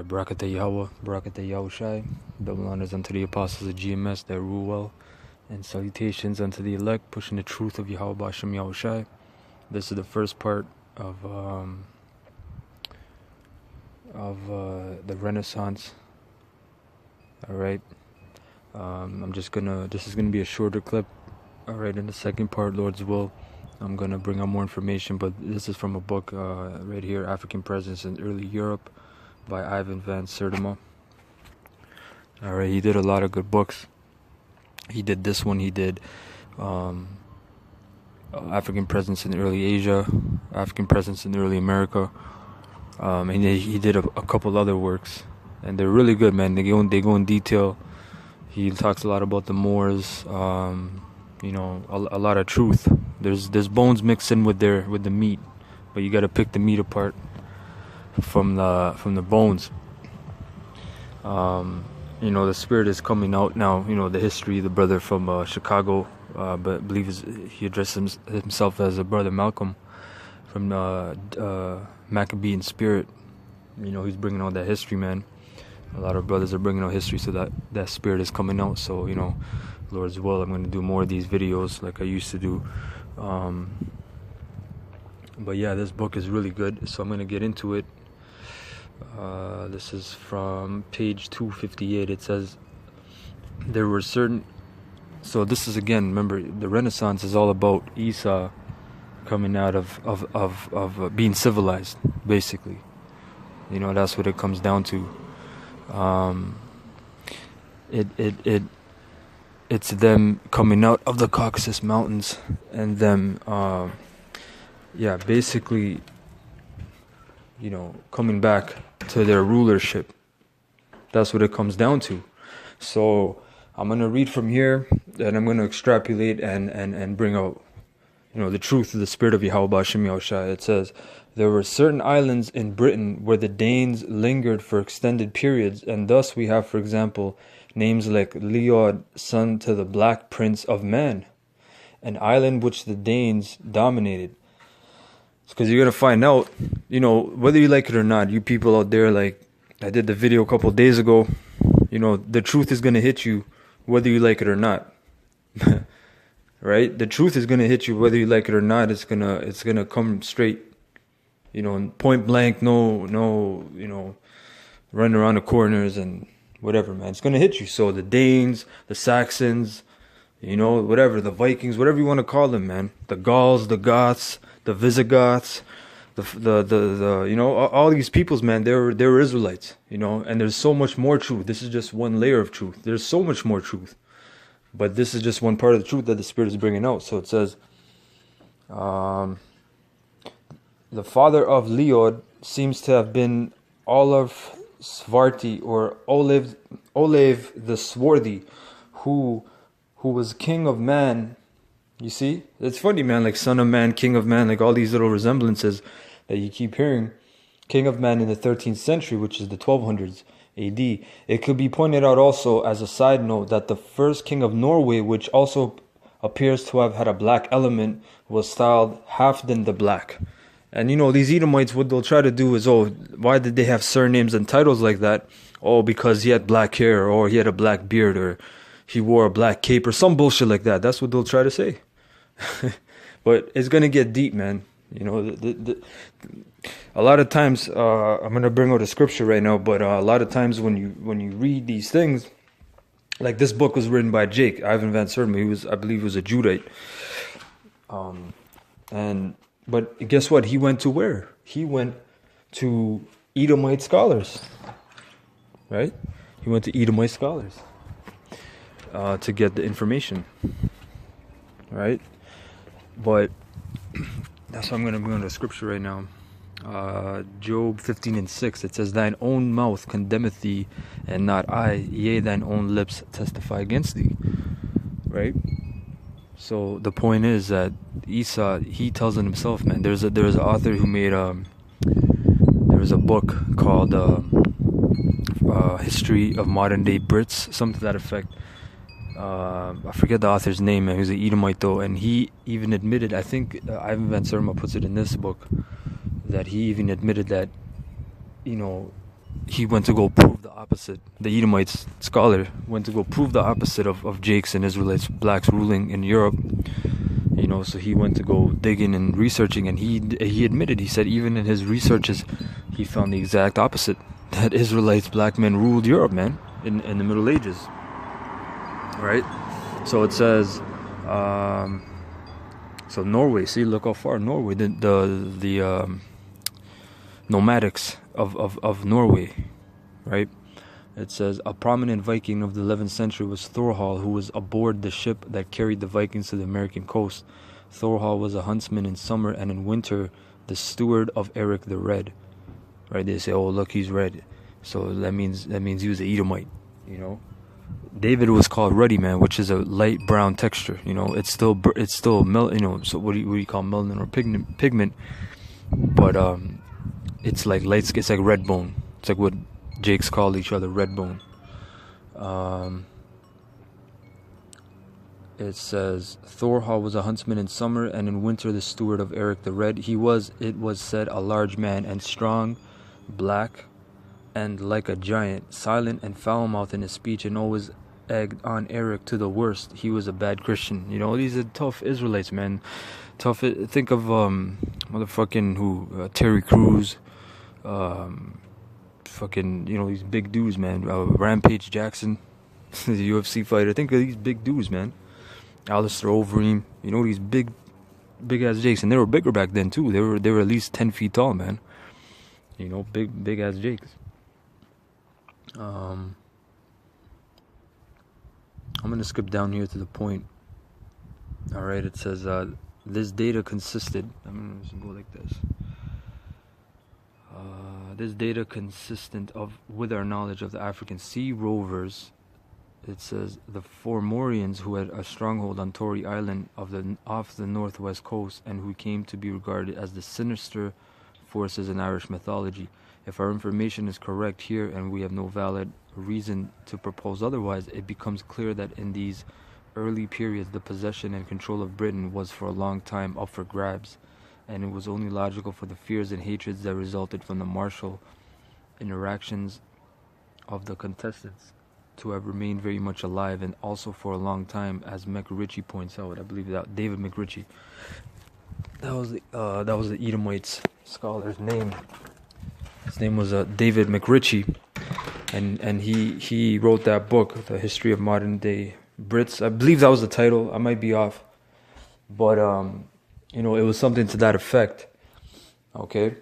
Barakatah Yahweh, Barakatah Yahushai, double honors unto the apostles of GMS that rule well, and salutations unto the elect, pushing the truth of Yahweh Bashem Yahushai. This is the first part of the Renaissance. All right, this is gonna be a shorter clip. All right, in the second part, Lord's will, I'm gonna bring out more information, but this is from a book right here, African Presence in Early Europe, by Ivan van Sertima. All right, he did a lot of good books. He did this one. He did African Presence in Early Asia, African Presence in Early America, and he did a couple other works, and they're really good, man. They go in detail. He talks a lot about the Moors, a lot of truth. There's bones mixed in with the meat, but you got to pick the meat apart from the bones. The spirit is coming out now. The history. The brother from Chicago, but believes he addressed himself as a brother Malcolm from Maccabean spirit. He's bringing out that history, man. A lot of brothers are bringing out history, so that spirit is coming out. So Lord's will, I'm going to do more of these videos like I used to do. But yeah, this book is really good, so I'm going to get into it. This is from page 258. It says, there were certain... So this is, again, remember, the Renaissance is all about Esau coming out of being civilized, basically. That's what it comes down to. It's them coming out of the Caucasus Mountains and them, basically, coming back to their rulership. That's what it comes down to. So I'm going to read from here, and I'm going to extrapolate and bring out, the truth of the spirit of Yahweh Bashem Yahushai. It says, there were certain islands in Britain where the Danes lingered for extended periods, and thus we have, for example, names like Leod, son to the Black Prince of Man, an island which the Danes dominated. Because you're going to find out, whether you like it or not, you people out there, like I did the video a couple days ago, the truth is going to hit you whether you like it or not. Right? The truth is going to hit you whether you like it or not. It's going to come straight, point blank, no, running around the corners and whatever, man. It's going to hit you. So the Danes, the Saxons, whatever, the Vikings, whatever you want to call them, man. The Gauls, the Goths, the Visigoths, all these peoples, man, they were Israelites, and there's so much more truth. This is just one layer of truth. There's so much more truth, but this is just one part of the truth that the Spirit is bringing out. So it says, the father of Leod seems to have been Olav Svarti, or Olav the Swarthy, who was king of man. You see, it's funny, man, like son of man, king of man, like all these little resemblances that you keep hearing. King of man in the 13th century, which is the 1200s AD. It could be pointed out also as a side note that the first king of Norway, which also appears to have had a black element, was styled Halfdan the Black. And these Edomites, what they'll try to do is, why did they have surnames and titles like that? Oh, because he had black hair, or he had a black beard, or he wore a black cape, or some bullshit like that. That's what they'll try to say. But it's gonna get deep, man. A lot of times, I'm gonna bring out a scripture right now, but a lot of times when you read these things, like this book was written by Jake Ivan van Sertima. I believe he was a Judite. But guess what? He went to where? He went to Edomite scholars, right? He went to Edomite scholars to get the information, right? But that's why I'm going to go into scripture right now. Job 15:6. It says, thine own mouth condemneth thee, and not I. Yea, thine own lips testify against thee. Right? So the point is that Esau, he tells it himself, man. There's an author who made there was a book called History of Modern Day Brits, something to that effect. I forget the author's name, man. He was an Edomite though, and he even admitted, I think Ivan van Sertima puts it in this book, that he even admitted that, he went to go prove the opposite. The Edomites scholar went to go prove the opposite of Jakes and Israelites, blacks ruling in Europe. So he went to go digging and researching, and he admitted, he said even in his researches, he found the exact opposite, that Israelites, black men ruled Europe, man, in the Middle Ages, right? So it says, so Norway, see, look how far Norway, the nomadics of Norway, right? It says, a prominent Viking of the 11th century was Thorhall, who was aboard the ship that carried the Vikings to the American coast. Thorhall was a huntsman in summer, and in winter, the steward of Eric the Red. Right? They say, oh, look, he's red. So that means he was an Edomite, David was called ruddy, man, which is a light brown texture. It's still so what do you call melanin or pigment? But it's like light. It's like red bone. It's like what Jakes called each other, red bone. It says, Thorhall was a huntsman in summer, and in winter the steward of Eric the Red. He was, it was said, a large man and strong, black, and like a giant, silent and foul-mouthed in his speech, and always egged on Eric to the worst. He was a bad Christian. These are tough Israelites, man. Tough. Think of motherfucking Terry Crews, these big dudes, man. Rampage Jackson, the UFC fighter. Think of these big dudes, man. Alistair Overeem, these big ass Jakes, and they were bigger back then too. They were at least 10 feet tall, man. Big ass Jakes. I'm gonna skip down here to the point. All right, it says this data consisted. I'm gonna go like this. This data consistent with our knowledge of the African sea rovers. It says the Formorians, who had a stronghold on Tory Island off the northwest coast, and who came to be regarded as the sinister forces in Irish mythology. If our information is correct here, and we have no valid reason to propose otherwise, it becomes clear that in these early periods the possession and control of Britain was for a long time up for grabs, and it was only logical for the fears and hatreds that resulted from the martial interactions of the contestants to have remained very much alive, and also for a long time, as McRitchie points out. I believe that David McRitchie. That was the Edomites scholar's name. His name was David McRitchie, and he wrote that book, The History of Modern Day Brits. I believe that was the title. I might be off, but it was something to that effect. Okay,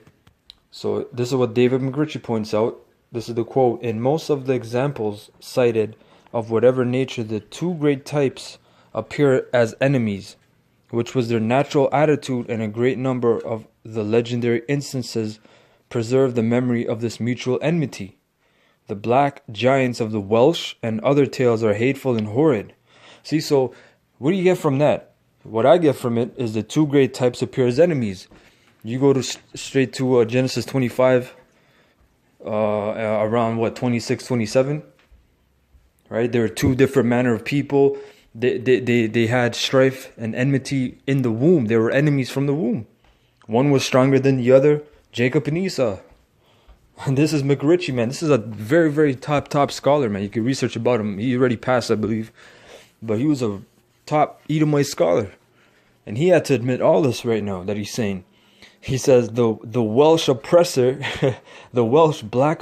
so this is what David McRitchie points out. This is the quote. In most of the examples cited of whatever nature, the two great types appear as enemies, which was their natural attitude, and a great number of the legendary instances preserve the memory of this mutual enmity. The black giants of the Welsh and other tales are hateful and horrid. See, so what do you get from that? What I get from it is the two great types appear as enemies. You go straight to Genesis 25, around 26, 27, right? There are two different manner of people. They had strife and enmity in the womb. They were enemies from the womb. One was stronger than the other, Jacob and Esau. And this is McRitchie, man. This is a very, very top scholar, man. You can research about him. He already passed, I believe, but he was a top Edomite scholar, and he had to admit all this right now that he's saying. He says the Welsh oppressor, the Welsh black